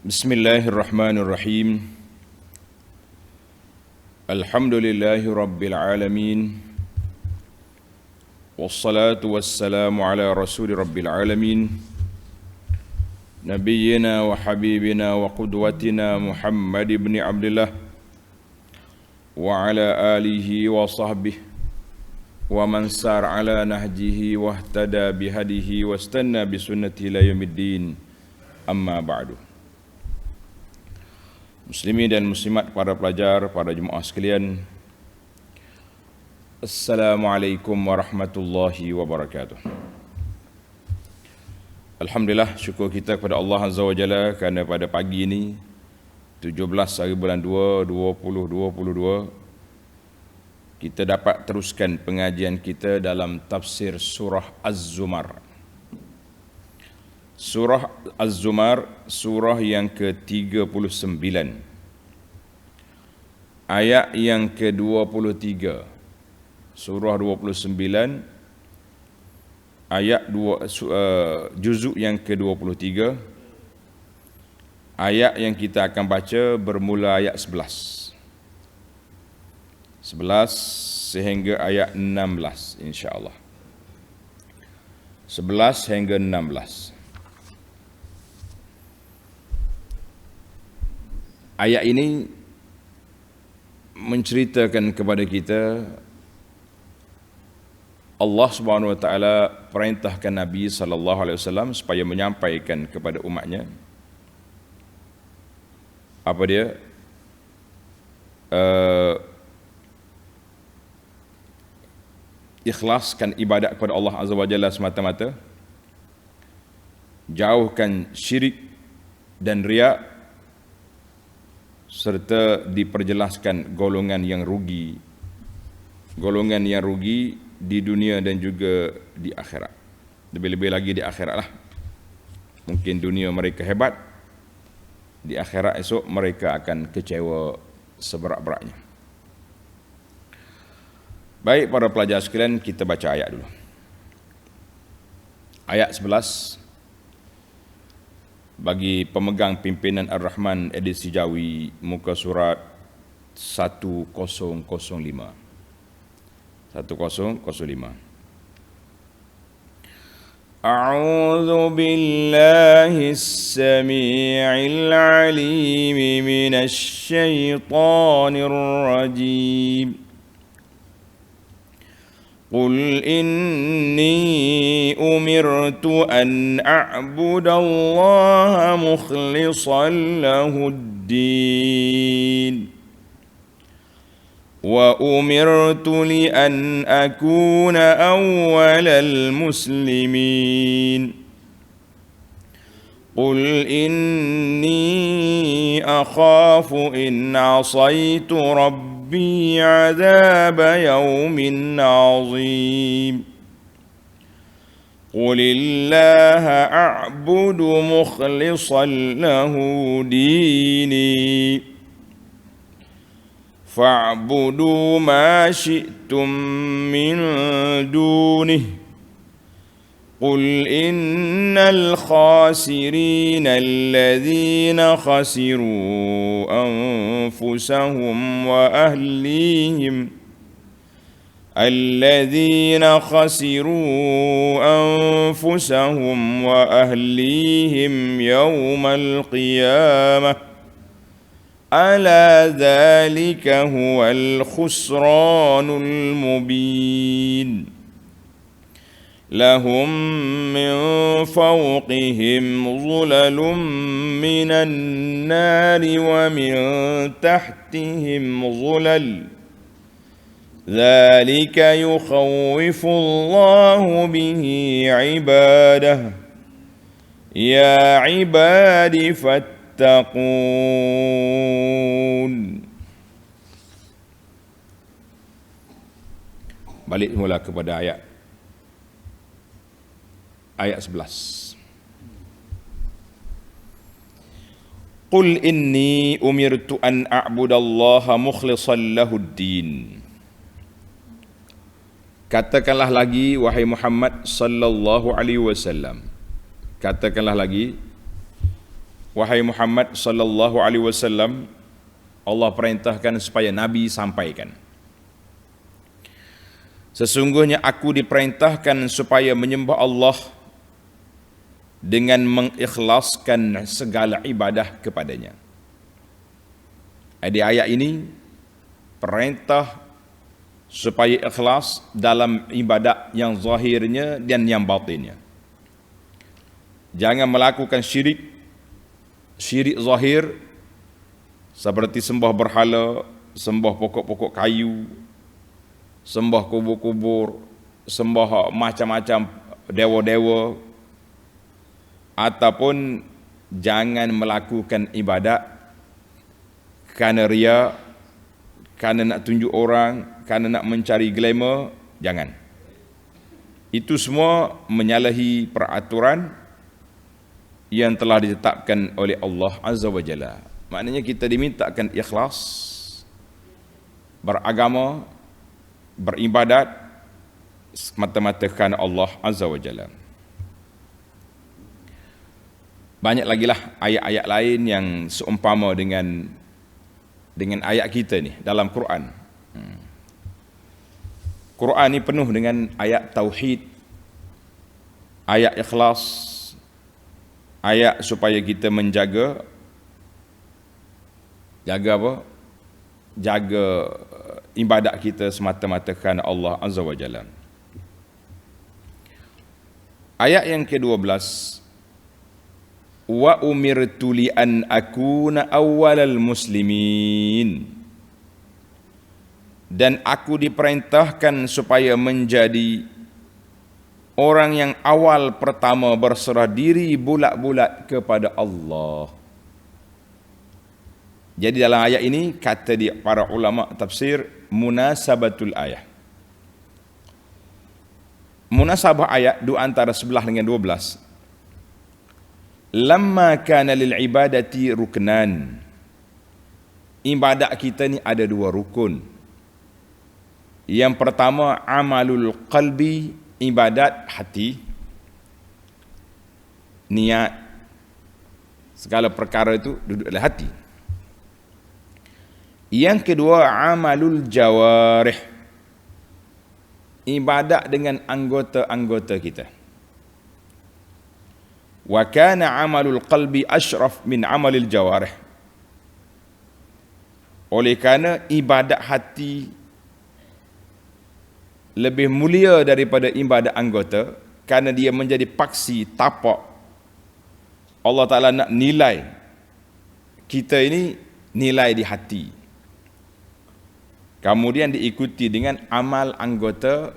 Bismillahirrahmanirrahim. Alhamdulillahi rabbil alamin. Wassalatu wassalamu ala rasuli rabbil alamin. Nabiyyina wa habibina wa qudwatina Muhammad ibn Abdullah wa ala alihi wa sahbihi wa man sar ala nahjihi wa ihtada bihadihi wa istanna bisunnatihi ila yaumiddin. Amma ba'du. Muslimin dan muslimat, para pelajar, para jemaah sekalian, Assalamualaikum warahmatullahi wabarakatuh. Alhamdulillah, syukur kita kepada Allah Azza wa Jalla kerana pada pagi ini 17 hari bulan 2 2022 kita dapat teruskan pengajian kita dalam tafsir surah Az-Zumar. Surah Az-Zumar, surah yang ke-39, ayat yang ke-23. Surah 29, ayat juzuk yang ke-23. Ayat yang kita akan baca bermula ayat 11 sehingga ayat 16, insya-Allah. 11 hingga 16. Ayat ini menceritakan kepada kita Allah Subhanahu wa taala perintahkan Nabi sallallahu alaihi wasallam supaya menyampaikan kepada umatnya apa dia? Ikhlaskan ibadat kepada Allah Azza wa Jalla semata-mata, jauhkan syirik dan riya, serta diperjelaskan golongan yang rugi di dunia dan juga di akhirat. Lebih-lebih lagi di akhirat lah. Mungkin dunia mereka hebat, di akhirat esok mereka akan kecewa seberat-beratnya. Baik para pelajar sekalian, kita baca ayat dulu. Ayat 11 bagi pemegang pimpinan Ar-Rahman edisi Jawi, muka surat 1005. 1005. A'udzu billahis samii'il 'aliim minasy syaithaanir rajiim. قل إني أمرت أن أعبد الله مخلصا له الدين وأمرت لأن أكون أول المسلمين قل إني أخاف إن عصيت ربي عذاب يوم عظيم قل الله أعبد مخلصا له ديني فاعبدوا ما شئتم من دونه قل إن الخاسرين الذين خسروا أنفسهم وأهليهم يوم القيامة ألا ذلك هو الخسران المبين لهم من فوقهم ظلل من النار ومن تحتهم ظلل ذلك يخوف الله به عباده يا عباد فاتقون. Balik mula kepada ayat 11. Qul inni umirtu an a'budallaha mukhlishan lahuddin. Katakanlah lagi wahai Muhammad sallallahu alaihi wasallam. Katakanlah lagi wahai Muhammad sallallahu alaihi wasallam, Allah perintahkan supaya Nabi sampaikan. Sesungguhnya aku diperintahkan supaya menyembah Allah dengan mengikhlaskan segala ibadah kepadanya. Di ayat ini perintah supaya ikhlas dalam ibadat yang zahirnya dan yang batinnya. Jangan melakukan syirik zahir seperti sembah berhala, sembah pokok-pokok kayu, sembah kubur-kubur, sembah macam-macam dewa-dewa, ataupun jangan melakukan ibadat kerana riya, kerana nak tunjuk orang, kerana nak mencari glamour, jangan. Itu semua menyalahi peraturan yang telah ditetapkan oleh Allah Azza wa Jalla. Maknanya kita dimintakan ikhlas beragama, beribadat semata-mata kerana Allah Azza wa Jalla. Banyak lagi lah ayat-ayat lain yang seumpama dengan ayat kita ni dalam Quran. Quran ni penuh dengan ayat tauhid, ayat ikhlas, ayat supaya kita menjaga apa? Jaga ibadat kita semata-mata kerana Allah Azza wa Jalla. Ayat yang ke-12, wa umirtu li an akuna awwalal muslimin, dan aku diperintahkan supaya menjadi orang yang awal pertama berserah diri bulat-bulat kepada Allah. Jadi dalam ayat ini kata dia para ulama tafsir munasabatul ayat. Munasabah ayat dua antara 11 dengan 12. Lamma kana lil ibadati ruknan. Ibadat kita ni ada dua rukun. Yang pertama amalul qalbi, ibadat hati, niat, segala perkara itu duduk dalam hati. Yang kedua amalul jawarih, ibadat dengan anggota-anggota kita. Wa kana amalul qalbi ashraf min amalil jawarih. Oleh kerana ibadat hati lebih mulia daripada ibadat anggota, kerana dia menjadi paksi, tapak Allah Ta'ala nak nilai kita ini, nilai di hati. Kemudian diikuti dengan amal anggota,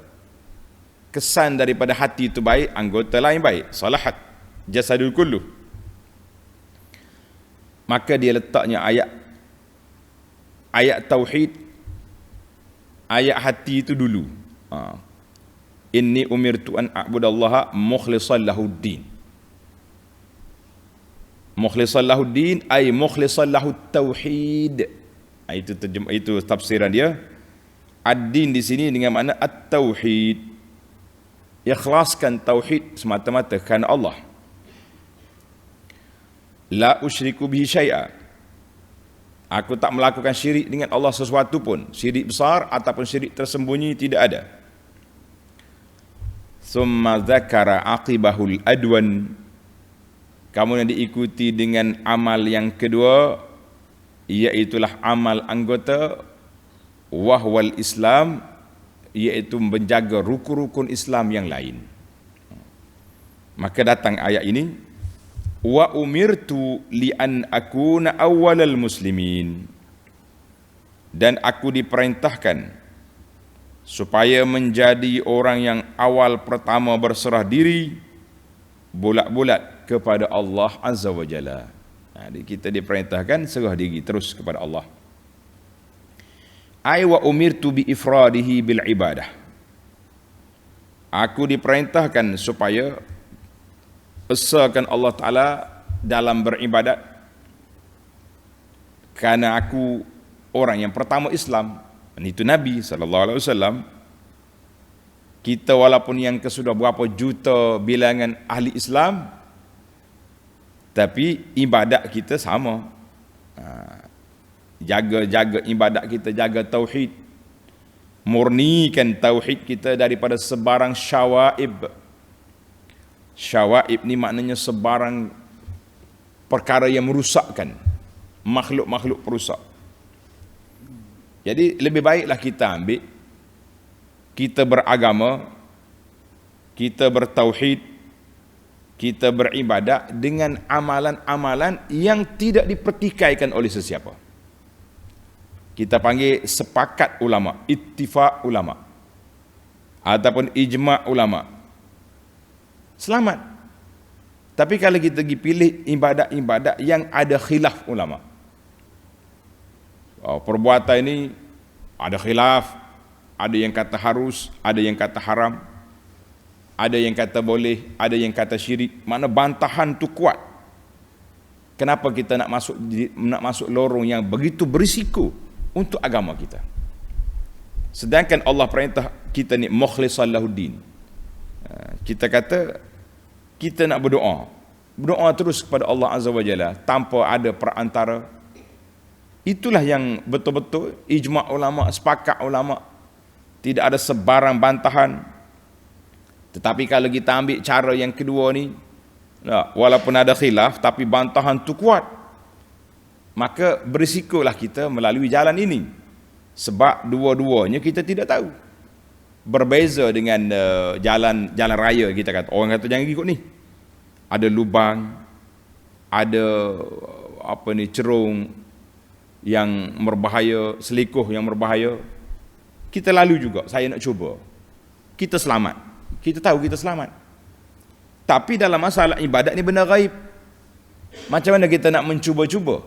kesan daripada hati itu baik, anggota lain baik, salahat jasadul kullu. Maka dia letaknya ayat tauhid, ayat hati itu dulu. Inni umirtu an a'budallaha mukhlishan lahuddin. Mukhlishan lahuddin ay mukhlishan lahut tauhid. Itu tafsiran dia. Ad-din di sini dengan makna at-tauhid. Ikhlaskan tauhid semata-mata kerana Allah. La usyriku bihi syai'a. Aku tak melakukan syirik dengan Allah sesuatu pun. Syirik besar ataupun syirik tersembunyi tidak ada. Summa dzakara aqibahul adwan. Kemudian diikuti dengan amal yang kedua, iaitulah amal anggota, wahwal Islam, iaitu menjaga rukun-rukun Islam yang lain. Maka datang ayat ini, wa umirtu li an akuna awwalal muslimin, dan aku diperintahkan supaya menjadi orang yang awal pertama berserah diri bulat-bulat kepada Allah Azza wa Jalla. Kita diperintahkan serah diri terus kepada Allah. Ai wa umirtu bi ifradihi bil ibadah. Aku diperintahkan supaya esakan Allah Ta'ala dalam beribadat, kerana aku orang yang pertama Islam, dan itu Nabi SAW. Kita walaupun yang kesudah berapa juta bilangan ahli Islam, Tapi ibadat kita sama. Jaga ibadat kita, jaga tauhid. Murnikan tauhid kita daripada sebarang syawaib. Syawaib ni maknanya sebarang perkara yang merusakkan, makhluk-makhluk perusak. Jadi lebih baiklah kita ambil, kita beragama, kita bertauhid, kita beribadat dengan amalan-amalan yang tidak dipertikaikan oleh sesiapa. Kita panggil sepakat ulama, ittifaq ulama, ataupun ijma' ulama. Selamat. Tapi kalau kita pergi pilih ibadat-ibadat yang ada khilaf ulama, perbuatan ini ada khilaf, ada yang kata harus, ada yang kata haram, ada yang kata boleh, ada yang kata syirik, mana bantahan tu kuat. Kenapa kita nak masuk lorong yang begitu berisiko untuk agama kita? Sedangkan Allah perintah kita ni mukhlishan lahuddin. Kita kata kita nak berdoa terus kepada Allah Azza wa Jalla tanpa ada perantara. Itulah yang betul-betul ijma' ulama, sepakat ulama, tidak ada sebarang bantahan. Tetapi kalau kita ambil cara yang kedua ni, walaupun ada khilaf tapi bantahan tu kuat, maka berisikolah kita melalui jalan ini. Sebab dua-duanya kita tidak tahu. Berbeza dengan jalan raya, kita kata orang kata jangan ikut ni, ada lubang, ada cerung yang berbahaya, selikuh yang berbahaya, kita lalu juga. Saya nak cuba, kita selamat, kita tahu kita selamat. Tapi dalam masalah ibadat ni benda gaib. Macam mana kita nak mencuba-cuba?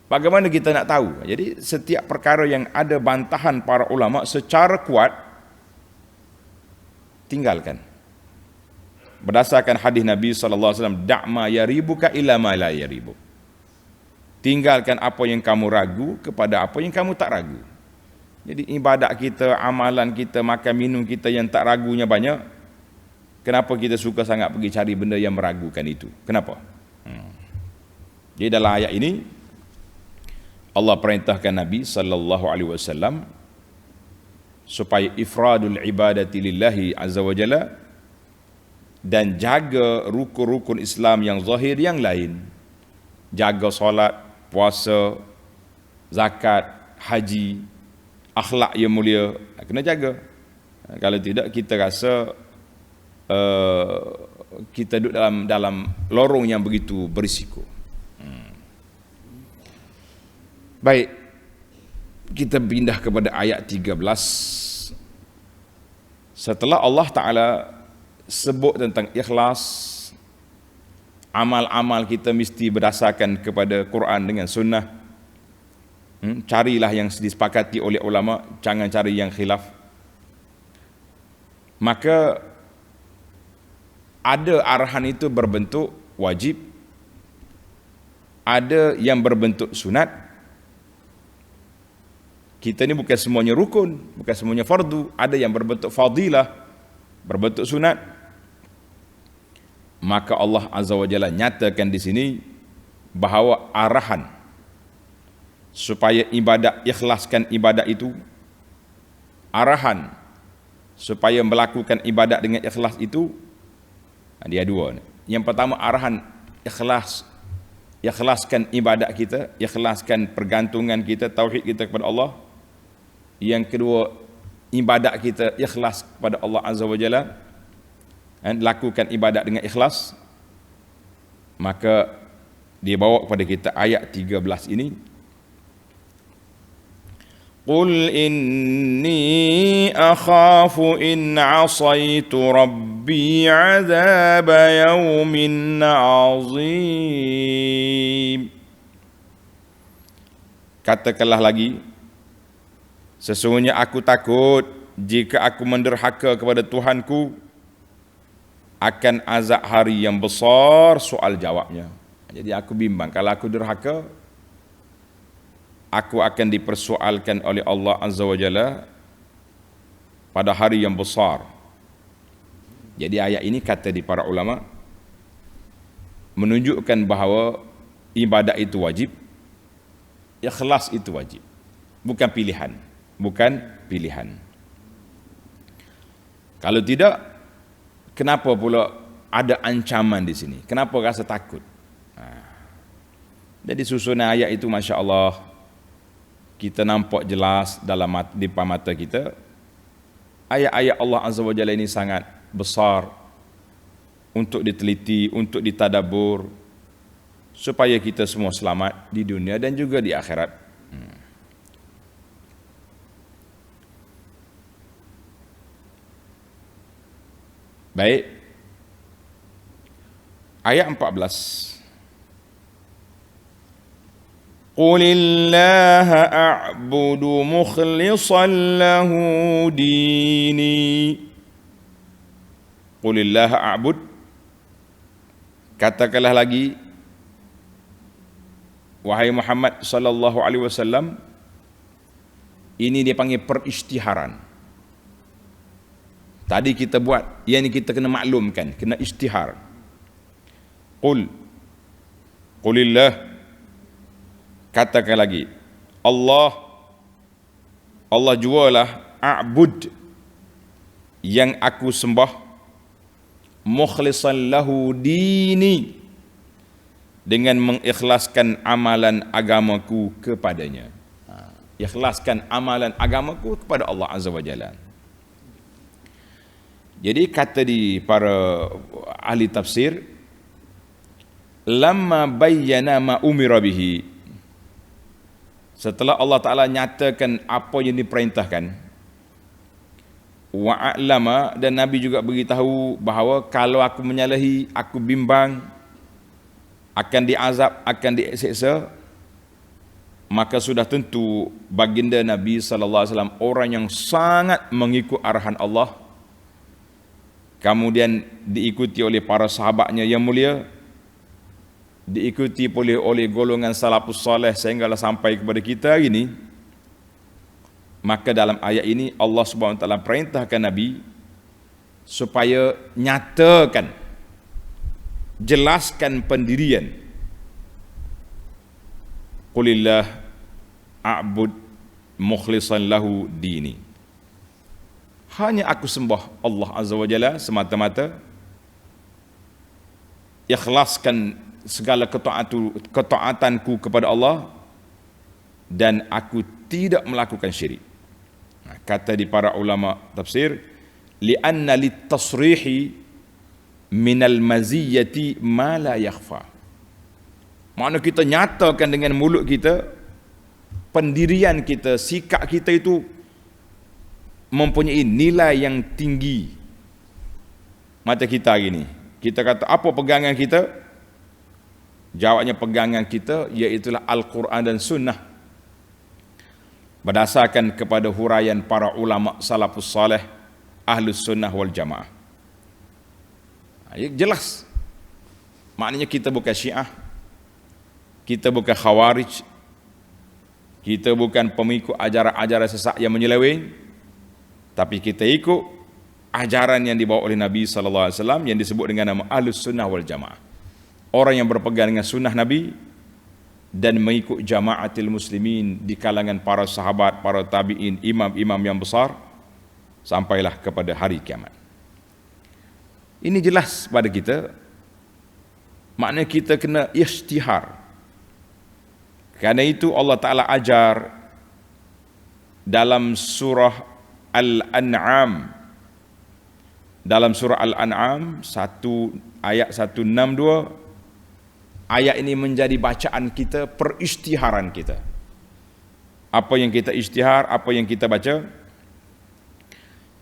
Bagaimana kita nak tahu? Jadi setiap perkara yang ada bantahan para ulama secara kuat, tinggalkan. Berdasarkan hadis Nabi SAW, da'ma yaribuka ila ma la yaribuk. Tinggalkan apa yang kamu ragu kepada apa yang kamu tak ragu. Jadi ibadat kita, amalan kita, makan minum kita yang tak ragunya banyak. Kenapa kita suka sangat pergi cari benda yang meragukan itu? Kenapa? Jadi dalam ayat ini Allah perintahkan Nabi SAW supaya ifradul ibadati lillahi azza wa jalla, dan jaga rukun-rukun Islam yang zahir yang lain. Jaga solat, puasa, zakat, haji, akhlak yang mulia, kena jaga. Kalau tidak kita rasa kita duduk dalam lorong yang begitu berisiko. Baik, kita pindah kepada ayat 13. Setelah Allah Ta'ala sebut tentang ikhlas, amal-amal kita mesti berdasarkan kepada Quran dengan sunnah. Carilah yang disepakati oleh ulama, jangan cari yang khilaf. Maka ada arahan itu berbentuk wajib, ada yang berbentuk sunat. Kita ni bukan semuanya rukun, bukan semuanya fardu, ada yang berbentuk fadilah, berbentuk sunat. Maka Allah Azza wa Jalla nyatakan di sini bahawa arahan supaya ikhlaskan ibadat itu, arahan supaya melakukan ibadat dengan ikhlas itu, dia dua. Yang pertama, arahan ikhlaskan ibadat kita, ikhlaskan pergantungan kita, tauhid kita kepada Allah. Yang kedua, ibadat kita ikhlas kepada Allah Azza wa Jalla, dan lakukan ibadat dengan ikhlas. Maka dia bawa kepada kita ayat 13 ini. Qul inni akhafu in asaitu rabbi azab yawmin azim. Katakanlah lagi, sesungguhnya aku takut jika aku menderhaka kepada Tuhanku akan azab hari yang besar. Soal jawabnya. Jadi aku bimbang kalau aku derhaka, aku akan dipersoalkan oleh Allah Azza wa Jalla pada hari yang besar. Jadi ayat ini kata di para ulama, menunjukkan bahawa ibadat itu wajib, ikhlas itu wajib, bukan pilihan. Kalau tidak, kenapa pula ada ancaman di sini? Kenapa rasa takut? Jadi susunan ayat itu Masya Allah kita nampak jelas di depan mata kita. Ayat-ayat Allah Azza wa Jalla ini sangat besar untuk diteliti, untuk ditadabur, supaya kita semua selamat di dunia dan juga di akhirat. Baik. Ayat 14. Qulillaha a'budu mukhlishan lahu dini. Qulillaha a'bud. Katakanlah lagi, wahai Muhammad sallallahu alaihi wasallam, ini dia panggil perisytiharan. Tadi kita buat, yang ini kita kena maklumkan, kena isytihar. Qulillah, katakan lagi, Allah jualah a'bud, yang aku sembah, mukhlishan lahu dini, dengan mengikhlaskan amalan agamaku kepadanya. Ikhlaskan amalan agamaku kepada Allah Azza wa Jalla. Jadi kata di para ahli tafsir, lamma bayyana ma umira bihi, setelah Allah Ta'ala nyatakan apa yang diperintahkan, wa'a'lama, dan Nabi juga beritahu bahawa kalau aku menyalahi, aku bimbang, akan diazab, akan diseksa, maka sudah tentu baginda Nabi SAW orang yang sangat mengikut arahan Allah, kemudian diikuti oleh para sahabatnya yang mulia, diikuti oleh golongan salafus saleh sehinggalah sampai kepada kita ini. Maka dalam ayat ini Allah Subhanahu wa taala perintahkan Nabi supaya nyatakan, jelaskan pendirian. Qulillah a'bud mukhlishan lahu dini. Hanya aku sembah Allah Azza wa Jalla semata-mata, ikhlaskan segala ketaatanku kepada Allah, dan aku tidak melakukan syirik. Kata di para ulama tafsir, li'anna litasrihi minal maziyati ma la yakhfa. Makna kita nyatakan dengan mulut kita, pendirian kita, sikap kita itu mempunyai nilai yang tinggi. Macam kita hari ni, kita kata apa pegangan kita? Jawabnya pegangan kita iaitulah Al-Quran dan Sunnah, berdasarkan kepada huraian para ulama salafus saleh, Ahlus Sunnah wal Jamaah. Jelas, maknanya kita bukan Syiah, kita bukan Khawarij, kita bukan pengikut ajaran-ajaran sesat yang menyeleweng, tapi kita ikut ajaran yang dibawa oleh Nabi SAW yang disebut dengan nama Ahlus Sunnah wal Jamaah. Orang yang berpegang dengan sunnah Nabi dan mengikut jama'atil muslimin di kalangan para sahabat, para tabi'in, imam-imam yang besar, sampailah kepada hari kiamat. Ini jelas pada kita, maknanya kita kena isytihar. Karena itu Allah Ta'ala ajar dalam surah Al-An'am, dalam surah Al-An'am ayat 162, ayat ini menjadi bacaan kita, perisytiharan kita. Apa yang kita isytihar, apa yang kita baca,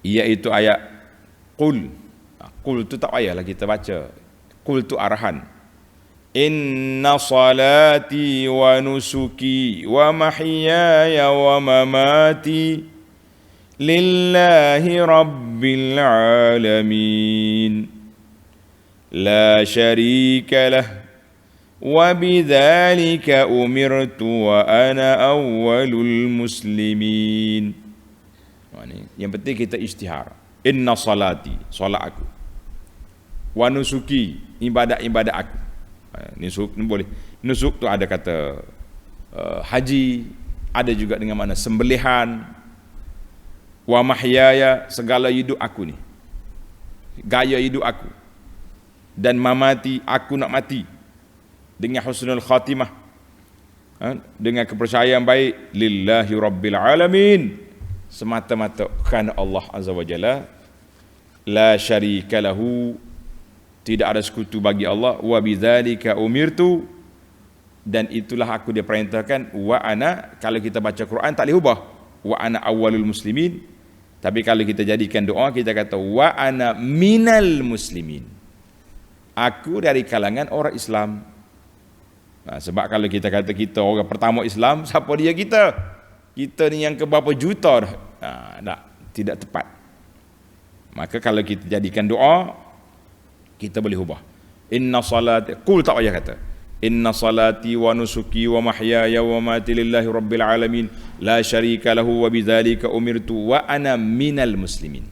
iaitu ayat Qul. Qul itu tak payahlah kita baca. Qul itu arahan. Inna salati wa nusuki wa mahyaya wa mamati lillahi rabbil alamin la syarika lah wa bidzalika umirtu wa ana awwalul muslimin. Yang penting kita isytihar. Inna salati, solat aku, wa nusuki, ibadat-ibadat aku, Nusuk ni boleh. Nusuk tu ada kata haji, ada juga dengan makna sembelihan. Wa mahyaya, segala hidup aku ni, gaya hidup aku, dan mamati, aku nak mati dengan husnul khatimah, dengan kepercayaan baik, lillahi rabbil alamin, semata-mata kerana Allah azza wa jalla, la syarika lahu, tidak ada sekutu bagi Allah, wa bidzalika umirtu, dan itulah aku diperintahkan, wa ana, kalau kita baca Quran tak boleh ubah, wa ana awwalul muslimin, tapi kalau kita jadikan doa kita kata wa ana minal muslimin, aku dari kalangan orang Islam. Sebab kalau kita kata kita orang pertama Islam, siapa dia kita? Kita ni yang ke berapa juta dah. Tidak tepat. Maka kalau kita jadikan doa, kita boleh ubah. Inna salati, qul tak payah kata. Inna salati wa nusuki wa mahyaya wa mamati lillahi rabbil alamin, la syarika lahu wa bidzalika umirtu wa ana minal muslimin.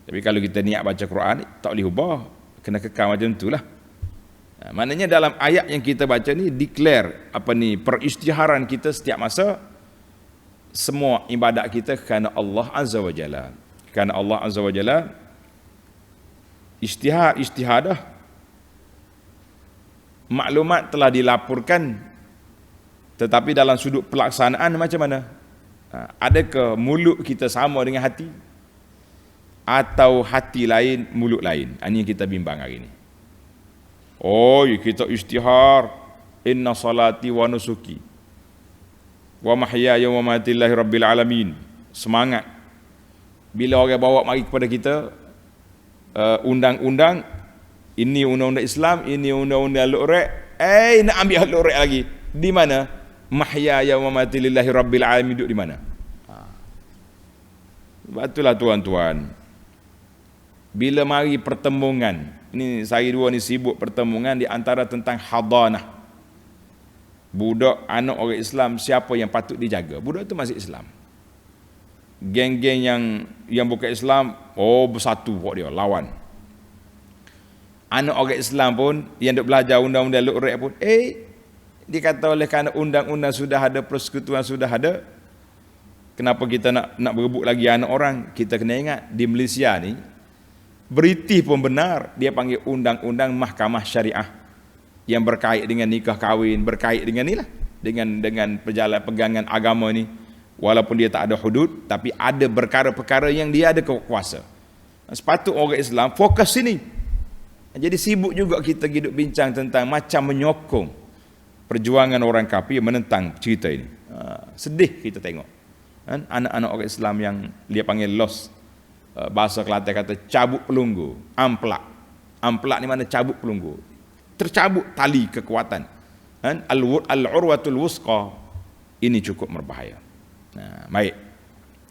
Tapi kalau kita niat baca Quran, tak boleh ubah, kena kekal macam itulah. Maknanya dalam ayat yang kita baca ni declare peristiharan kita setiap masa, semua ibadat kita kerana Allah azza wa jalla. Kerana Allah azza wa jalla, istihadah, maklumat telah dilaporkan, tetapi dalam sudut pelaksanaan macam mana? Adakah mulut kita sama dengan hati, atau hati lain mulut lain? Ini yang kita bimbang hari ini. Kita istihar, inna salati wa nusuki wa mahyaya wa mamati lillahi rabbil alamin, semangat. Bila orang bawa mari kepada kita undang-undang, ini undang-undang Islam, ini undang-undang al-urek, nak ambil al-urek lagi. Di mana? Mahyaya wa mamati lillahi rabbil alamin, duduk di mana? Itulah tuan-tuan, bila mari pertembungan, ini saya dua ni sibuk pertembungan di antara tentang hadanah. Budak anak orang Islam, siapa yang patut dijaga? Budak itu masih Islam. Geng-geng yang bukan Islam, bersatu buat dia, lawan. Anak orang Islam pun yang duk belajar undang-undang lu'rek pun, dikata oleh kerana undang-undang sudah ada, persekutuan sudah ada, kenapa kita nak berebut lagi anak orang? Kita kena ingat, di Malaysia ni, British pun benar, dia panggil undang-undang mahkamah syariah yang berkait dengan nikah kahwin, berkait dengan ni lah, dengan pegangan agama ni. Walaupun dia tak ada hudud, tapi ada perkara-perkara yang dia ada kuasa. Sepatut orang Islam fokus sini. Jadi sibuk juga kita hidup bincang tentang macam menyokong perjuangan orang kafir menentang cerita ini. Sedih kita tengok anak-anak orang Islam yang dia panggil lost, bahasa Kelantan kata cabut pelunggu, amplak ni mana cabut pelunggu, tercabut tali kekuatan, al-urwatul wusqa. Ini cukup berbahaya. Baik,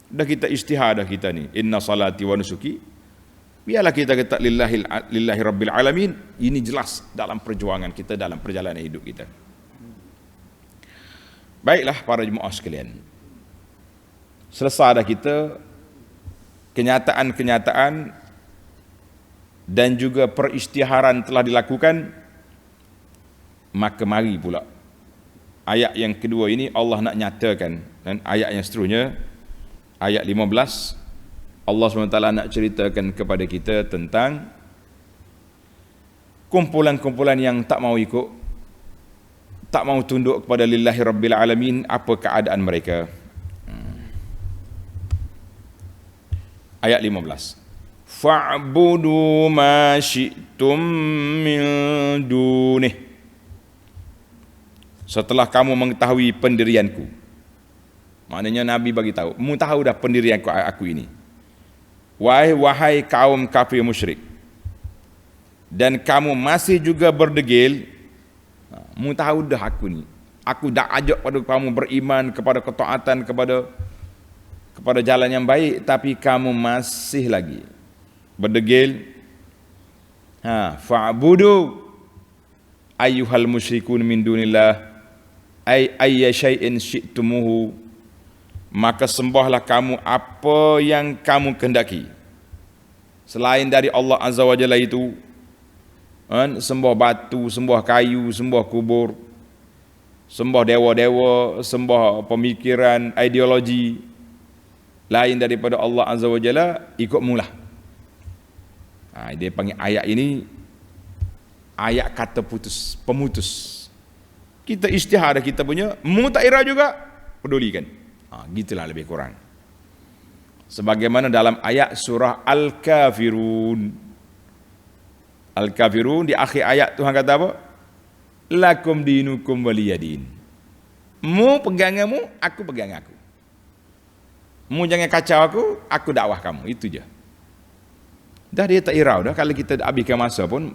dah kita istihad dah kita ni, inna salati wa nusuki, biarlah kita kata lillahi rabbil alamin. Ini jelas dalam perjuangan kita, dalam perjalanan hidup kita. Baiklah para jemaah sekalian, selesai dah kita kenyataan-kenyataan dan juga peristiharan telah dilakukan. Maka mari pula ayat yang kedua ini Allah nak nyatakan, dan ayat yang seterusnya, ayat 15, Allah SWT nak ceritakan kepada kita tentang kumpulan-kumpulan yang tak mau ikut, tak mau tunduk kepada lillahi rabbil alamin. Apa keadaan mereka? Ayat 15, fa'budu ma syi'tum min dunih. Setelah kamu mengetahui pendirianku, maknanya Nabi bagi tahu, mu tahu dah pendirianku aku ini, wahai kaum kafir musyrik, dan kamu masih juga berdegil, mu tahu dah aku ni, aku dah ajak pada kamu beriman kepada ketaatan, kepada jalan yang baik, tapi kamu masih lagi berdegil. Fa'budu ayyuhal musyrikun min dunillah ayya syai'in syi'tumuhu, maka sembahlah kamu apa yang kamu kehendaki selain dari Allah azza wa jalla itu. Sembah batu, sembah kayu, sembah kubur, sembah dewa-dewa, sembah pemikiran, ideologi lain daripada Allah Azza wa Jalla, ikut mulah. Dia panggil ayat ini ayat kata putus, pemutus. Kita isytihar kita punya, mu tak ira juga, pedulikan. Gitulah lebih kurang. Sebagaimana dalam ayat surah Al-Kafirun. Al-Kafirun di akhir ayat Tuhan kata apa? Lakum dinukum waliyadin. Mu pegang mu, aku pegang aku. Mu jangan kacau aku dakwah kamu. Itu je. Dah dia tak hirau dah. Kalau kita habiskan masa pun,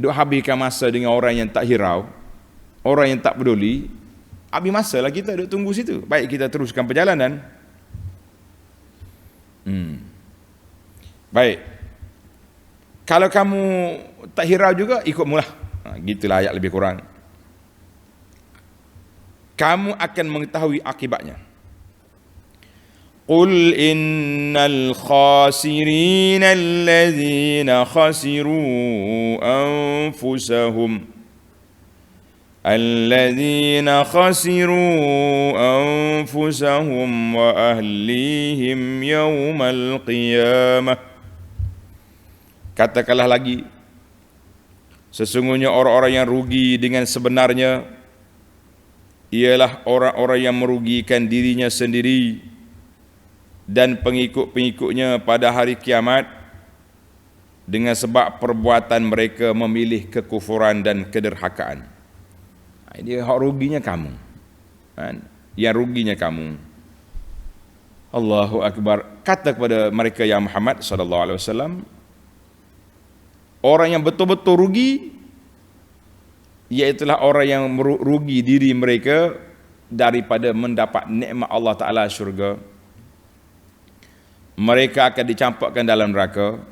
duk habiskan masa dengan orang yang tak hirau, orang yang tak peduli, habis masa lah kita duk tunggu situ. Baik kita teruskan perjalanan. Baik. Kalau kamu tak hirau juga, ikut mulah. Gitulah ayat lebih kurang. Kamu akan mengetahui akibatnya. Qul innal khasirina alladhina khasiru anfusahum wa ahlihim yawmal qiyamah. Katakanlah lagi, sesungguhnya orang-orang yang rugi dengan sebenarnya ialah orang-orang yang merugikan dirinya sendiri dan pengikut-pengikutnya pada hari kiamat dengan sebab perbuatan mereka memilih kekufuran dan kederhakaan. Ini hak ruginya kamu. Yang ruginya kamu. Allahu Akbar. Kata kepada mereka ya Muhammad sallallahu alaihi wasallam, orang yang betul-betul rugi iaitulah orang yang rugi diri mereka daripada mendapat nikmat Allah Ta'ala syurga. Mereka akan dicampakkan dalam neraka.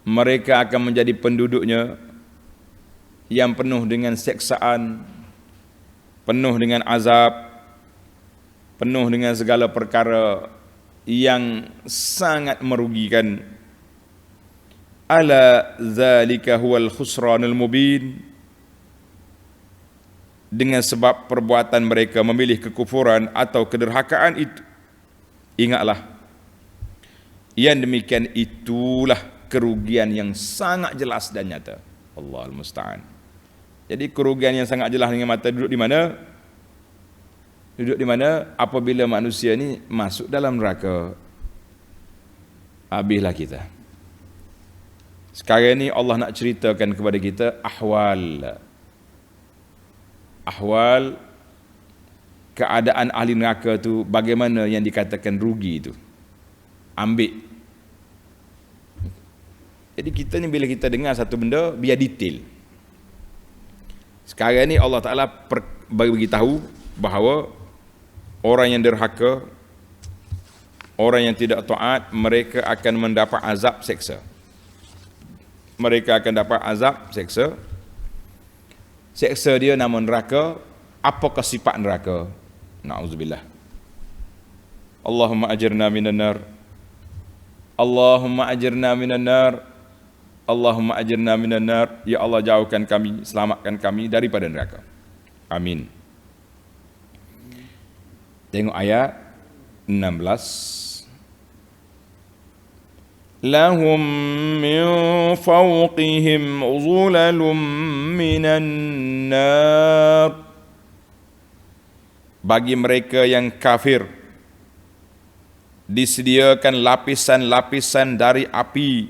Mereka akan menjadi penduduknya yang penuh dengan seksaan, penuh dengan azab, penuh dengan segala perkara yang sangat merugikan. Ala zalika huwal khusranul mubin. Dengan sebab perbuatan mereka memilih kekufuran atau kederhakaan itu, ingatlah, yang demikian itulah kerugian yang sangat jelas dan nyata. Allahul musta'an. Jadi kerugian yang sangat jelas dengan mata duduk di mana? Duduk di mana? Apabila manusia ni masuk dalam neraka, habislah kita. Sekarang ni Allah nak ceritakan kepada kita ahwal keadaan ahli neraka tu, bagaimana yang dikatakan rugi itu. Ambil. Jadi kita ni bila kita dengar satu benda, biar detail. Sekarang ni Allah Ta'ala bagi tahu bahawa orang yang derhaka, orang yang tidak taat, mereka akan mendapat azab seksa. Mereka akan dapat azab seksa. Seksa dia nama neraka. Apakah sifat neraka? Na'udzubillah. Allahumma ajirna minan nar. Allahumma ajirna minan nar. Allahumma ajirna minan nar. Ya Allah, jauhkan kami, selamatkan kami daripada neraka. Amin. Tengok ayat 16. Lahum min fawqihim zulalum minan nar. Bagi mereka yang kafir disediakan lapisan-lapisan dari api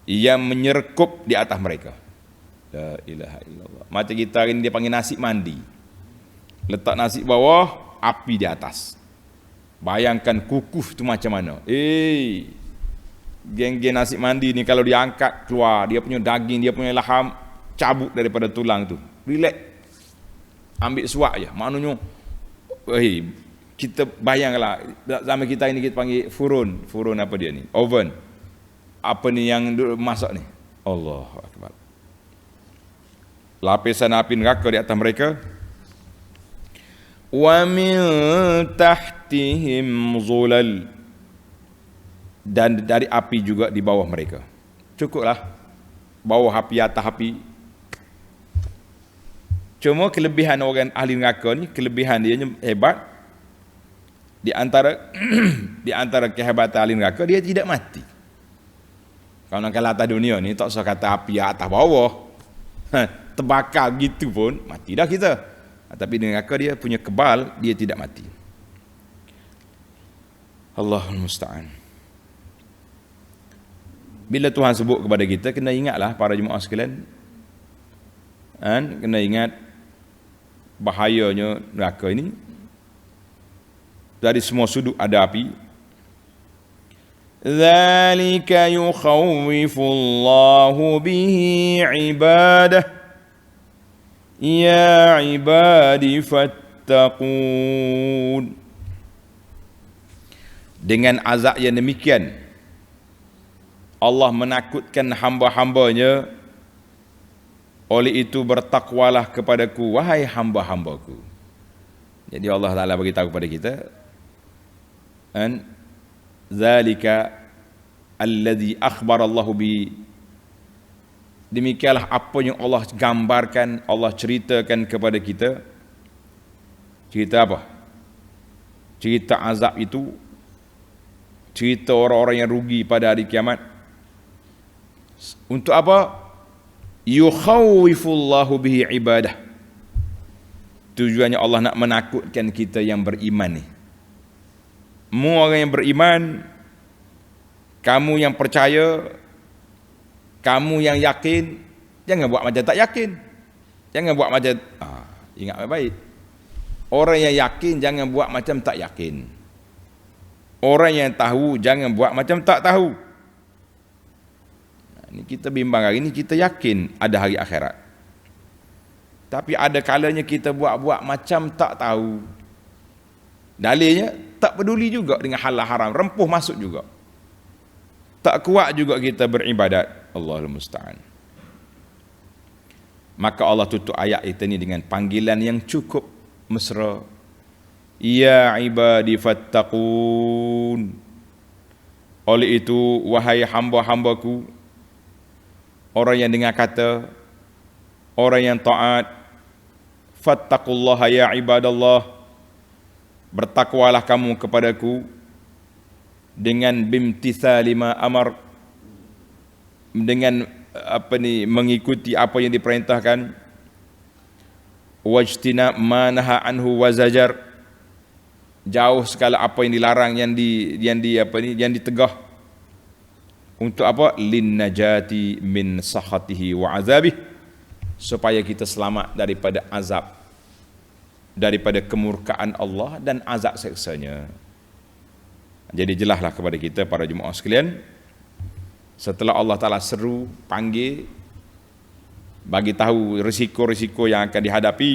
yang menyerkup di atas mereka. La ilaha illallah. Macam kita hari ni dia panggil nasi mandi. Letak nasi bawah, api di atas. Bayangkan kukuh tu macam mana. Geng-geng nasi mandi ni kalau diangkat keluar, dia punya daging, dia punya laham cabut daripada tulang tu. Relax. Ambil suap je. Maknanya kita bayanglah zaman kita ini kita panggil furun. Furun apa dia ni? Oven. Apa ni yang masak ni? Allahu Akbar. Lapisan api neraka di atas mereka. Wa min tahtihim zulal. Dan dari api juga di bawah mereka. Cukuplah. bawah api, atas api. Cuma kelebihan orang ahli neraka ni, kelebihan dia hebat. Di antara kehebatan ahli neraka, dia tidak mati. Kalau nak kala atas dunia ni, tak usah kata api atas bawah. Terbakar gitu pun, mati dah kita. Tapi di neraka dia punya kebal, dia tidak mati. Allahul Musta'an. Bila Tuhan sebut kepada kita, kena ingatlah para jemaah sekalian. Kena ingat bahayanya neraka ini. Dari semua sudut ada api. Dzalika yukhawwifullahu bihi ibadah. Ya ibadi fattaqun. Dengan azab yang demikian, Allah menakutkan hamba-hambanya. Oleh itu bertakwalah kepadaku, wahai hamba-hambaku. Jadi Allah Ta'ala beritahu kepada kita, zalika alladhi akhbarallahu bi. Demikianlah apa yang Allah gambarkan, Allah ceritakan kepada kita. Cerita apa? Cerita azab itu, cerita orang-orang yang rugi pada hari kiamat. Untuk apa? Yukhawwifullahu bihi ibadah. Tujuannya Allah nak menakutkan kita yang beriman ni. Mu orang yang beriman, kamu yang percaya, kamu yang yakin, jangan buat macam tak yakin. Jangan buat macam ingat baik-baik. Orang yang yakin jangan buat macam tak yakin. Orang yang tahu jangan buat macam tak tahu. Ini kita bimbang hari ini, kita yakin ada hari akhirat. Tapi ada kalanya kita buat-buat macam tak tahu. Dalilnya tak peduli juga dengan halal haram, rempuh masuk juga. Tak kuat juga kita beribadat. Allahul Musta'an. Maka Allah tutup ayat itu ni dengan panggilan yang cukup mesra. Ya ibadi fattaqun. Oleh itu, wahai hamba-hambaku, orang yang dengar kata, orang yang taat, fattaqullaha ya ibadallah, bertakwalah kamu kepadaku dengan bimtithali ma amar, dengan mengikuti apa yang diperintahkan, wajtina ma naha anhu wazajar, jauh segala apa yang dilarang, yang ditegah. Untuk apa? Lin najati min sakhatihi wa azabih, supaya kita selamat daripada azab, daripada kemurkaan Allah dan azab seksanya. Jadi jelaslah kepada kita para jemaah sekalian, setelah Allah Ta'ala seru, panggil, bagi tahu risiko-risiko yang akan dihadapi,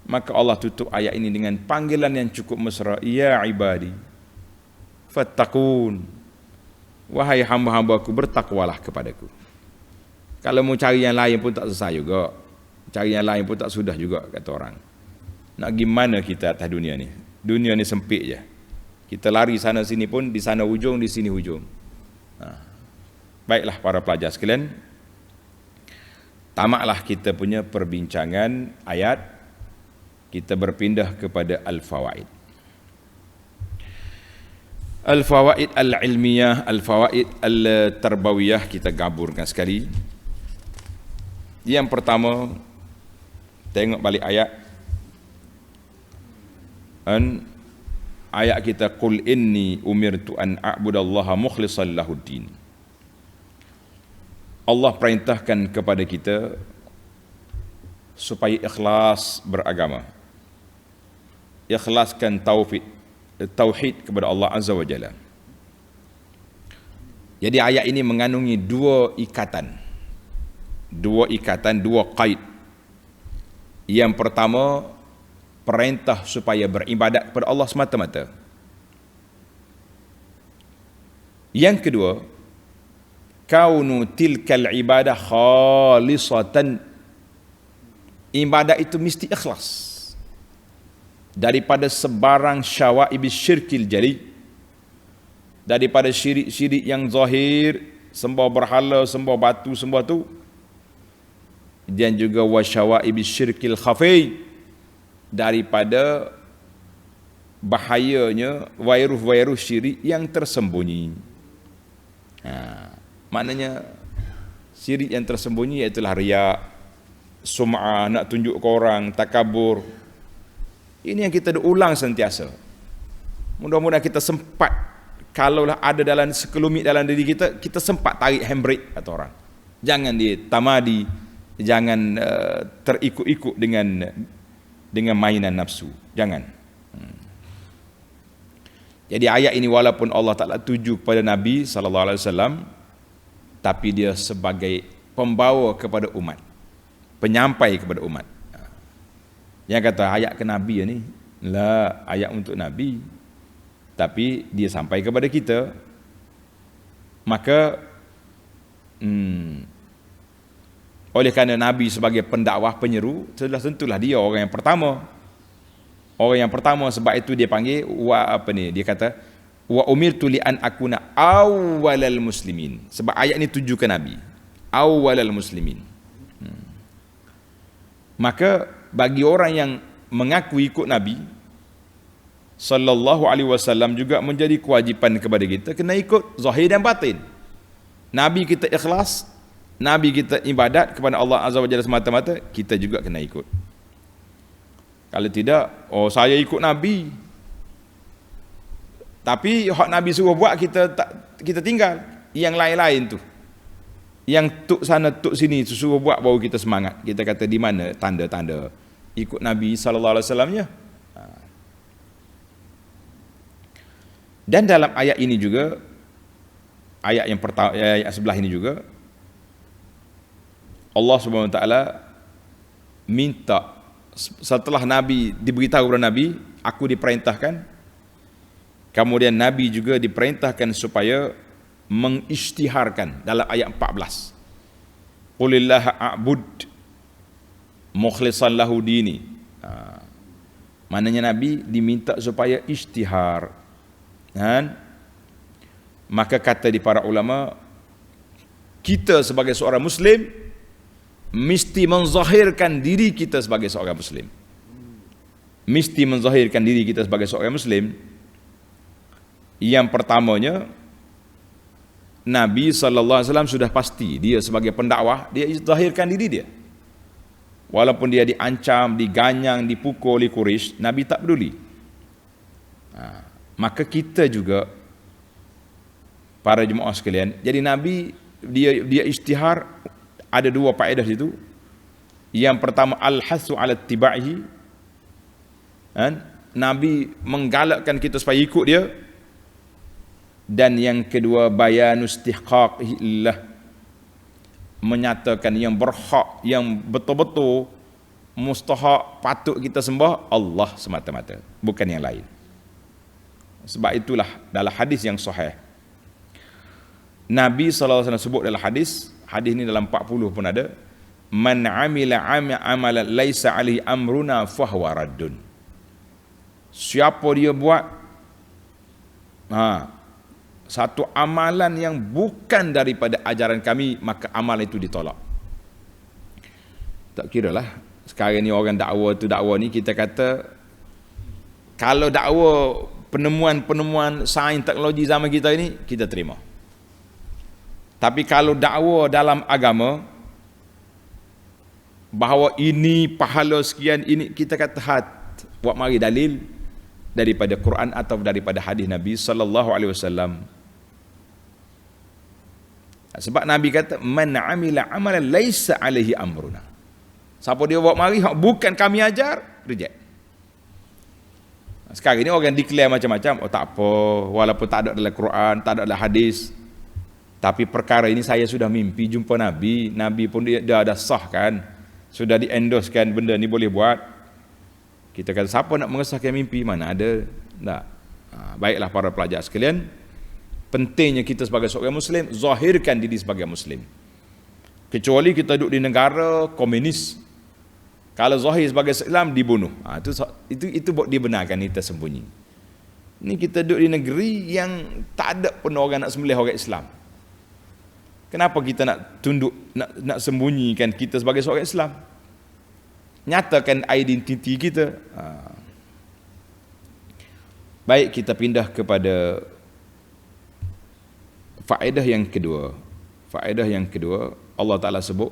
maka Allah tutup ayat ini dengan panggilan yang cukup mesra. Ya ibadi fattaqun, wahai hamba-hambaku, bertakwalah kepadaku. Kalau mau cari yang lain pun tak selesai juga, cari yang lain pun tak sudah juga, kata orang. Nak gimana kita atas dunia ni? Dunia ni sempit je. Kita lari sana sini pun, di sana hujung, di sini hujung. Baiklah para pelajar sekalian, tamaklah kita punya perbincangan ayat. Kita berpindah kepada al-fawaid. Al-fawaid al-ilmiyah, al-fawaid al-tarbawiyah, kita gaburkan sekali. Yang pertama, tengok balik ayat. Ayat kita, qul inni umirtu an a'budallaha mukhlishan lahuddin. Allah perintahkan kepada kita supaya ikhlas beragama. Ikhlaskan tauhid kepada Allah Azza wa Jalla. Jadi ayat ini mengandungi dua ikatan, dua qaid. Yang pertama, perintah supaya beribadat kepada Allah semata-mata. Yang kedua, kaunu tilkal ibadah khalisatan, ibadat itu mesti ikhlas daripada sebarang syawaibis syirkil jali, daripada syirik-syirik yang zahir sembah berhala, sembah batu, sembah tu. Dan juga wasyawaib syirkil khafi, daripada bahayanya virus-virus syirik yang tersembunyi. Maknanya syirik yang tersembunyi iaitulah riya, sum'ah, nak tunjuk ke orang, takabur. Ini yang kita ulang sentiasa. Mudah-mudahan kita sempat, kalaulah ada dalam sekelumit dalam diri kita, kita sempat tarik handbrake kata orang. Jangan ditamadi, jangan terikut-ikut dengan mainan nafsu. Jangan. Jadi ayat ini walaupun Allah Ta'ala tuju kepada Nabi SAW, tapi dia sebagai pembawa kepada umat, penyampai kepada umat. Yang kata ayat ke Nabi ni, lah ayat untuk Nabi, tapi dia sampai kepada kita. Maka oleh kerana Nabi sebagai pendakwah, penyeru, tentulah dia orang yang pertama. Orang yang pertama, sebab itu dia panggil dia kata wa umirtu li an akuna awwalal muslimin. Sebab ayat ni tuju ke Nabi, awwalal muslimin. Maka bagi orang yang mengaku ikut Nabi sallallahu alaihi wasallam juga menjadi kewajipan kepada kita kena ikut zahir dan batin. Nabi kita ikhlas, Nabi kita ibadat kepada Allah Azza wa Jalla semata-mata, kita juga kena ikut. Kalau tidak, saya ikut Nabi, tapi hak Nabi suruh buat kita tinggal. Yang lain-lain tu, yang tuk sana tuk sini suruh buat, baru kita semangat. Kita kata di mana tanda-tanda ikut Nabi sallallahu alaihi wasallamnya. Dan dalam ayat ini juga, ayat yang pertama, ayat sebelah ini juga, Allah Subhanahu wa taala minta, setelah Nabi diberitahu kepada Nabi, aku diperintahkan, kemudian Nabi juga diperintahkan supaya mengisytiharkan dalam ayat 14. Qulillaha a'bud mukhlishan lahu dini. Maknanya Nabi diminta supaya isytihar. Dan maka kata di para ulama, kita sebagai seorang Muslim mesti menzahirkan diri kita sebagai seorang Muslim. Mesti menzahirkan diri kita sebagai seorang Muslim. Yang pertamanya, Nabi SAW sudah pasti dia sebagai pendakwah, dia zahirkan diri dia. Walaupun dia diancam, diganyang, dipukul oleh Quraisy, Nabi tak peduli. Maka kita juga, para jemaah sekalian, jadi Nabi dia isytihar. Ada dua faedah situ. Yang pertama, al-hasu ala ittiba'ihi. Nabi menggalakkan kita supaya ikut dia. Dan yang kedua, bayanus istihqaqillah, menyatakan yang berhak, yang betul-betul mustahak, patut kita sembah Allah semata-mata, bukan yang lain. Sebab itulah dalam hadis yang sahih, Nabi SAW sebut dalam hadis ini dalam 40 pun ada, man amila amalan laisa alaihi amruna fahuwa raddun. Siapa dia buat satu amalan yang bukan daripada ajaran kami, maka amal itu ditolak. Tak kira lah sekarang ni orang dakwa ni, kita kata kalau dakwa penemuan sains teknologi zaman kita ini, kita terima. Tapi kalau dakwa dalam agama bahawa ini pahala sekian, ini kita kata buat mari dalil daripada Quran atau daripada hadis Nabi sallallahu alaihi wasallam. Sebab Nabi kata man amila amalan laisa alaihi amruna. Siapa dia buat mari hak bukan kami ajar, reject. Sekarang ini orang declare macam-macam, tak apa, walaupun tak ada dalam Quran, tak ada dalam hadis. Tapi perkara ini saya sudah mimpi jumpa Nabi. Nabi pun dia ada sahkan, sudah di-endorsekan benda ni boleh buat. Kita kata siapa nak mengesahkan mimpi, mana ada. Tak. Baiklah para pelajar sekalian, pentingnya kita sebagai seorang Muslim zahirkan diri sebagai Muslim. Kecuali kita duduk di negara komunis, kalau zahir sebagai Islam dibunuh. Itu dibenarkan, kita sembunyi. Ini kita duduk di negeri yang tak ada pun orang nak sembelih orang Islam. Kenapa kita nak tunduk, nak sembunyikan kita sebagai seorang Islam? Nyatakan identiti kita. Baik, kita pindah kepada faedah yang kedua. Faedah yang kedua, Allah Ta'ala sebut,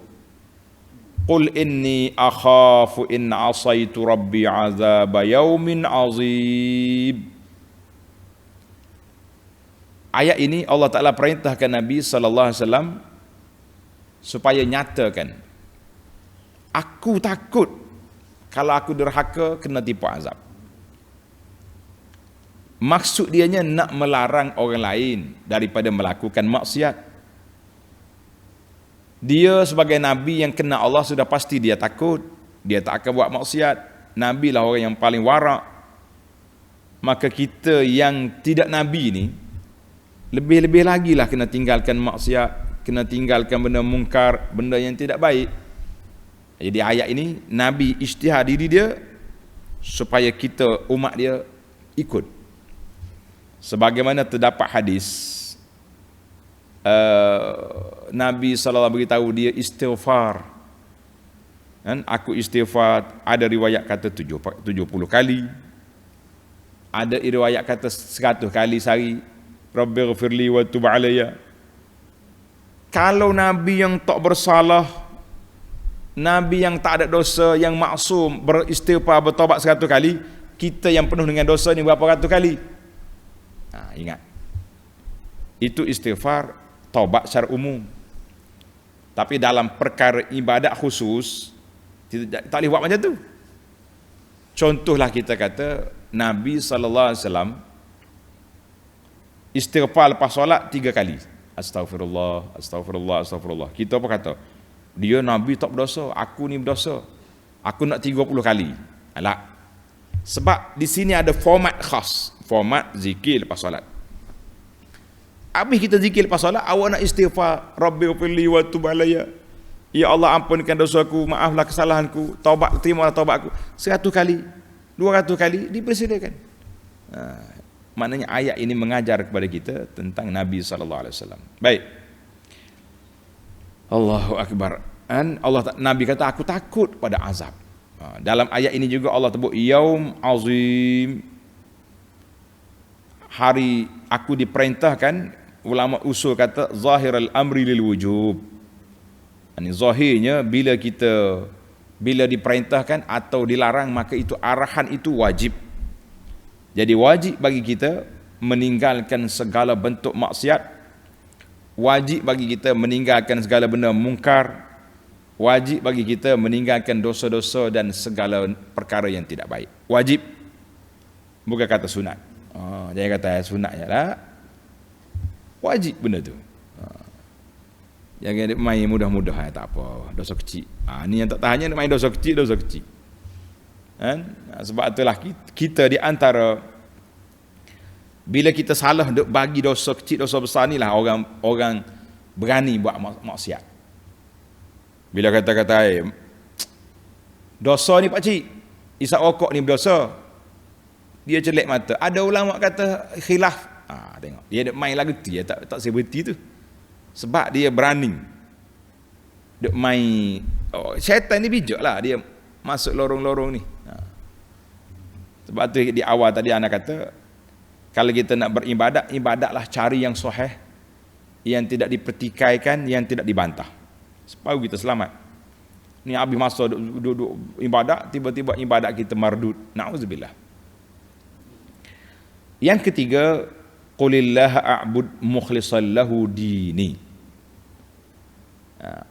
Qul inni akhafu in asaitu rabbi azaba yaumin azim. Ayat ini Allah Ta'ala perintahkan Nabi SAW supaya nyatakan, aku takut kalau aku derhaka kena tipu azab. Maksud dianya nak melarang orang lain daripada melakukan maksiat. Dia sebagai Nabi yang kena Allah sudah pasti dia takut, dia tak akan buat maksiat. Nabi lah orang yang paling warak. Maka kita yang tidak Nabi ni lebih-lebih lagi lah kena tinggalkan maksiat, kena tinggalkan benda mungkar, benda yang tidak baik. Jadi ayat ini Nabi ijtihad diri dia supaya kita umat dia ikut. Sebagaimana terdapat hadis, Nabi SAW beritahu dia istighfar. Kan? Aku istighfar, ada riwayat kata 70 kali, ada riwayat kata 100 kali sehari. Rabbighfirli wa tub alayya. Kalau Nabi yang tak bersalah, Nabi yang tak ada dosa, yang maksum, beristighfar, bertobat 100 kali, kita yang penuh dengan dosa ni berapa ratus kali? Ingat, itu istighfar, taubat secara umum. Tapi dalam perkara ibadat khusus tak boleh buat macam tu. Contohlah kita kata Nabi SAW istighfar lepas solat 3 kali. Astaghfirullah, astaghfirullah, astaghfirullah. Kita apa kata? Dia Nabi tak berdosa, aku ni berdosa. Aku nak 30 kali. Alah. Sebab di sini ada format khas, format zikir lepas solat. Habis kita zikir lepas solat, awak nak istighfar, Rabbighfirli wa tub alayya. Ya Allah, ampunkan dosaku, maaflah kesalahanku, taubat, terimalah taubat aku. 100 kali, 200 kali dipersilakan. Maknanya ayat ini mengajar kepada kita tentang Nabi SAW. Baik. Allahu Akbar. Nabi kata, aku takut pada azab. Dalam ayat ini juga Allah sebut yaum azim. Hari aku diperintahkan, ulama usul kata zahirul amri lil wujub. Ini zahirnya bila diperintahkan atau dilarang, maka itu arahan itu wajib. Jadi wajib bagi kita meninggalkan segala bentuk maksiat, wajib bagi kita meninggalkan segala benda mungkar, wajib bagi kita meninggalkan dosa-dosa dan segala perkara yang tidak baik. Wajib, bukan kata sunat. Jangan kata sunat je lah, wajib benda tu. Jangan main mudah-mudah, tak apa, dosa kecil. Ni yang tak tahannya main dosa kecil. Sebab itulah kita di antara, bila kita salah duk bagi dosa kecil, dosa besar ni lah orang berani buat maksiat. Bila kata-kata dosa ni pakcik, isap rokok ni berdosa, dia celek mata. Ada ulama kata khilaf. Tengok, dia duk main lagu tu, dia tak seberti tu. Sebab dia berani duk main. Syaitan ni bijak lah, dia masuk lorong-lorong ni. Sebab tu di awal tadi anak kata, kalau kita nak beribadat, ibadatlah cari yang sahih, yang tidak dipertikaikan, yang tidak dibantah, supaya kita selamat. Ni habis masa duduk ibadat, tiba-tiba ibadat kita mardud. Na'udzubillah. Yang ketiga, qulillaha a'bud mukhlishan lahu dini.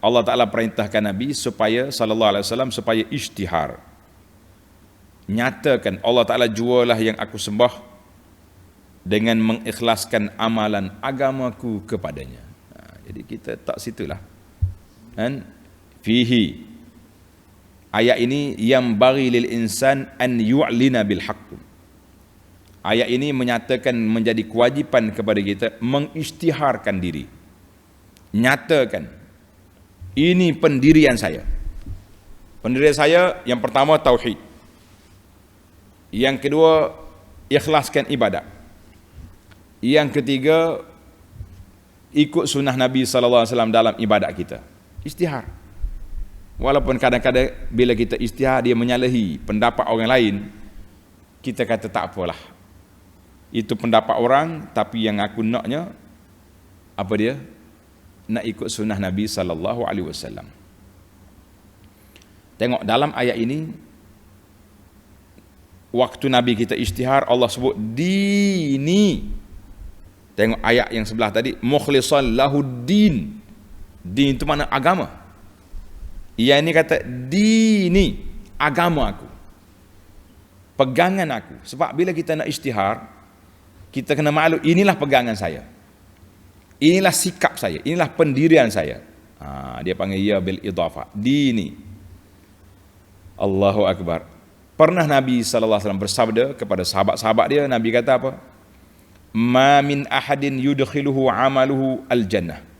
Allah Ta'ala perintahkan Nabi supaya sallallahu alaihi wasallam supaya isytihar, nyatakan Allah Ta'ala jualah yang aku sembah dengan mengikhlaskan amalan agamaku kepadanya. Jadi kita tak situlah. Dan fihi, ayat ini yang bagi lil insan an yu'lina bil haqq. Ayat ini menyatakan menjadi kewajipan kepada kita mengisytiharkan diri. Nyatakan, ini pendirian saya. Pendirian saya yang pertama tauhid. Yang kedua ikhlaskan ibadat. Yang ketiga ikut sunnah Nabi sallallahu alaihi wasallam dalam ibadat kita. Istihar. Walaupun kadang-kadang bila kita istihar dia menyalahi pendapat orang lain, kita kata tak apalah. Itu pendapat orang, tapi yang aku naknya apa dia? Nak ikut sunnah Nabi sallallahu alaihi wasallam. Tengok dalam ayat ini, waktu Nabi kita istihar, Allah sebut dini. Tengok ayat yang sebelah tadi, mukhlishan lahuddin. Din itu mana agama. Ia ini kata dini, agama aku, pegangan aku. Sebab bila kita nak istihar, kita kena maklum inilah pegangan saya, inilah sikap saya, inilah pendirian saya. Dia panggil ya bil idhafah, dini. Allahu Akbar. Pernah Nabi SAW bersabda kepada sahabat-sahabat dia, Nabi kata apa? Ma min ahadin yudkhiluhu amaluhu al-jannah.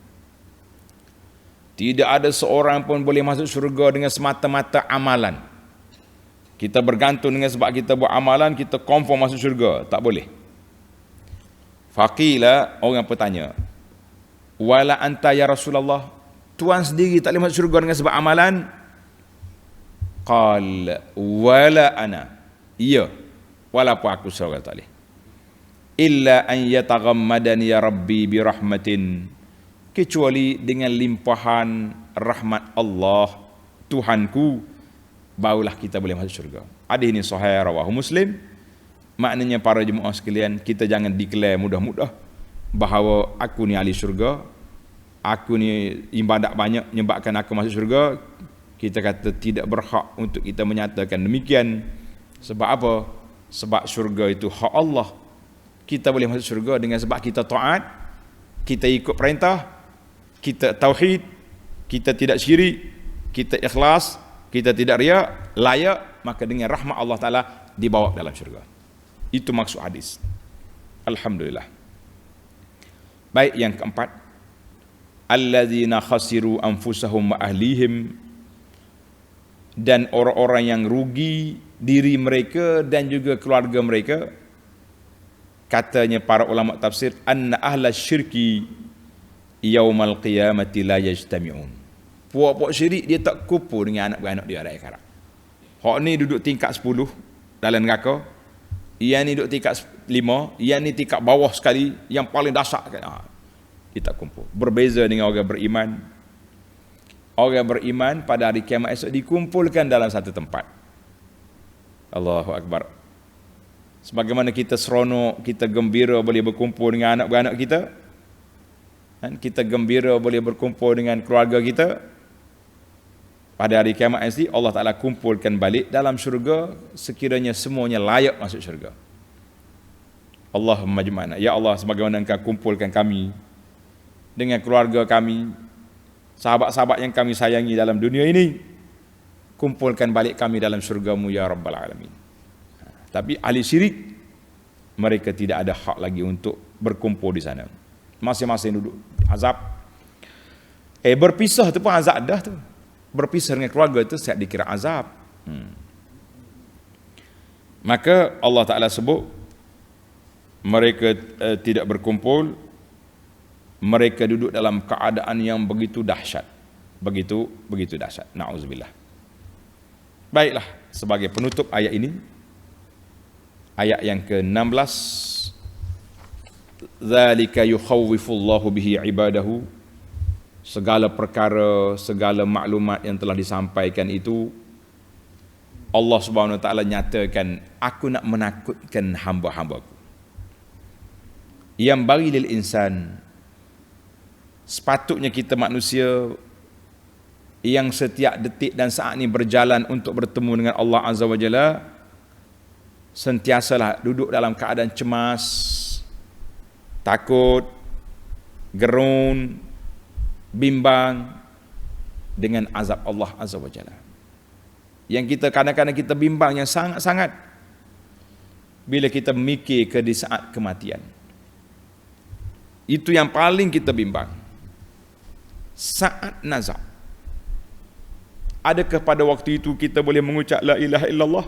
Tidak ada seorang pun boleh masuk syurga dengan semata-mata amalan. Kita bergantung dengan sebab kita buat amalan, kita confirm masuk syurga. Tak boleh. Faqila, orang bertanya, wala anta ya Rasulullah, Tuhan sendiri tak boleh masuk syurga dengan sebab amalan? Qal wala ana, iya, walaupun aku syurga tak boleh. Illa an yataghammadani ya Rabbi birahmatin, kecuali dengan limpahan rahmat Allah Tuhanku, barulah kita boleh masuk syurga. Hadis ini sahih rawahu Muslim. Maknanya para jemaah sekalian, kita jangan declare mudah-mudah bahawa aku ni ahli syurga, aku ni ibadat banyak menyebabkan aku masuk syurga. Kita kata tidak berhak untuk kita menyatakan demikian. Sebab apa? Sebab syurga itu hak Allah. Kita boleh masuk syurga dengan sebab kita taat, kita ikut perintah, kita tauhid, kita tidak syirik, kita ikhlas, kita tidak riak, layak, maka dengan rahmat Allah Ta'ala dibawa dalam syurga. Itu maksud hadis. Alhamdulillah. Baik, yang keempat, alladzina khasiru anfusahum wa ahlihim, dan orang-orang yang rugi diri mereka dan juga keluarga mereka. Katanya para ulama tafsir, anna ahla syirki yaumal qiyamati la yajtami'un. Puak-puak syirik dia tak kumpul dengan anak-beranak dia di akhirat. Hak ni duduk tingkat 10 dalam neraka, yang ni duduk tingkat 5, yang ni tingkat bawah sekali, yang paling dahsyat kan. Dia tak kumpul. Berbeza dengan orang beriman. Orang beriman pada hari kiamat esok dikumpulkan dalam satu tempat. Allahu Akbar. Sebagaimana kita seronok, kita gembira boleh berkumpul dengan anak-beranak kita, dan kita gembira boleh berkumpul dengan keluarga kita, pada hari kiamat nanti Allah Ta'ala kumpulkan balik dalam syurga sekiranya semuanya layak masuk syurga. Allahumma jma'na, ya Allah, sebagaimana Engkau kumpulkan kami dengan keluarga kami, sahabat-sahabat yang kami sayangi dalam dunia ini, kumpulkan balik kami dalam syurga-Mu ya Rabbal Alamin. Tapi ahli syirik, mereka tidak ada hak lagi untuk berkumpul di sana. Masing-masing duduk azab. Berpisah tu pun azab dah tu. Berpisah dengan keluarga itu siap dikira azab. Maka Allah Ta'ala sebut mereka tidak berkumpul, mereka duduk dalam keadaan yang begitu dahsyat, begitu dahsyat. Na'udzubillah. Baiklah, sebagai penutup ayat ini, ayat yang ke-16, zalika yukhawwifullahu bihi ibadahu, segala perkara, segala maklumat yang telah disampaikan itu Allah Subhanahu Wa Taala nyatakan, aku nak menakutkan hamba-hambaku. Yang bagi lil insan, sepatutnya kita manusia yang setiap detik dan saat ini berjalan untuk bertemu dengan Allah Azza wa Jalla, sentiasalah duduk dalam keadaan cemas, takut, gerun, bimbang dengan azab Allah Azza wa Jalla. Yang kita kadang-kadang kita bimbang yang sangat-sangat bila kita memikir ke di saat kematian. Itu yang paling kita bimbang. Saat nazab. Adakah pada waktu itu kita boleh mengucap la ilaha illallah?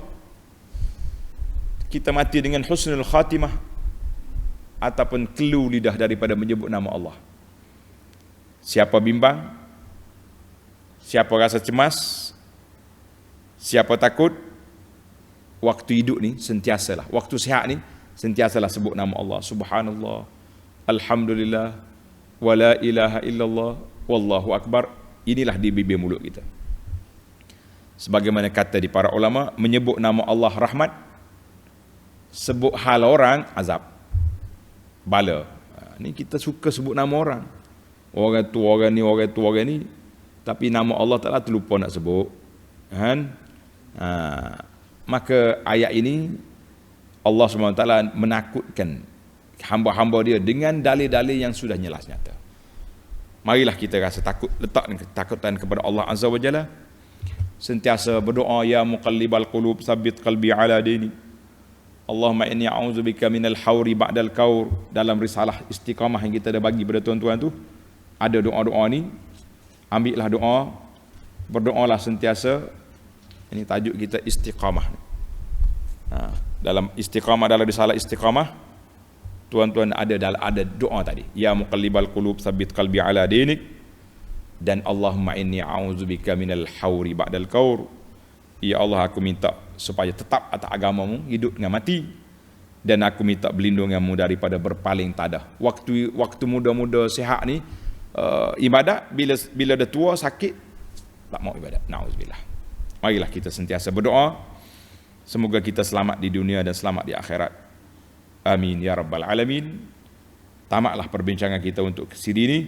Kita mati dengan husnul khatimah, ataupun kelu lidah daripada menyebut nama Allah. Siapa bimbang, siapa rasa cemas, siapa takut, waktu hidup ni sentiasalah, waktu sihat ni sentiasalah sebut nama Allah. Subhanallah, alhamdulillah, wala ilaha illallah, wallahu akbar. Inilah di bibir mulut kita. Sebagaimana kata di para ulama, menyebut nama Allah rahmat, sebut hal orang azab, bala. Ni kita suka sebut nama orang. Orang tu, orang ni, orang tu, orang ni. Tapi nama Allah Ta'ala terlupa nak sebut. Kan? Maka ayat ini Allah SWT menakutkan hamba-hamba dia dengan dalil-dalil yang sudah jelas nyata. Marilah kita rasa takut, letak ketakutan kepada Allah Azza wa Jalla. Sentiasa berdoa, ya muqallibal qulub tsabbit qalbi ala dini. Allahumma inni a'udzubika minal hauri ba'dal kaur. Dalam risalah istiqamah yang kita dah bagi pada tuan-tuan tu, ada doa-doa ni. Ambillah doa, berdoalah sentiasa. Ini tajuk kita istiqamah. Dalam istiqamah, dalam risalah istiqamah, tuan-tuan ada doa tadi, ya muqallibal qulub tsabbit qalbi ala dinik, dan Allahumma inni a'udzubika minal hauri ba'dal kaur. Ya Allah, aku minta supaya tetap atas agamamu, hidup dengan mati, dan aku minta berlindunganmu daripada berpaling tadah. Waktu muda-muda sihat ni ibadat, bila dah tua sakit tak mau ibadat. Nauzubillah. Marilah kita sentiasa berdoa semoga kita selamat di dunia dan selamat di akhirat. Amin ya rabbal alamin. Tamatlah perbincangan kita untuk siri ini.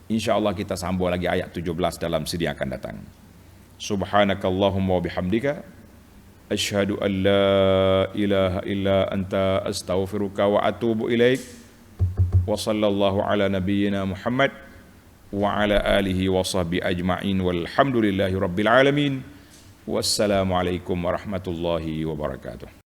InsyaAllah kita sambung lagi ayat 17 dalam siri yang akan datang. Subhanakallahumma wa bihamdika asyhadu an la ilaha illa anta astaghfiruka wa atubu ilaik. Wa sallallahu ala nabiyyina Muhammad wa ala alihi wa sahbihi ajma'in walhamdulillahi rabbil alamin. Wassalamualaikum warahmatullahi wabarakatuh.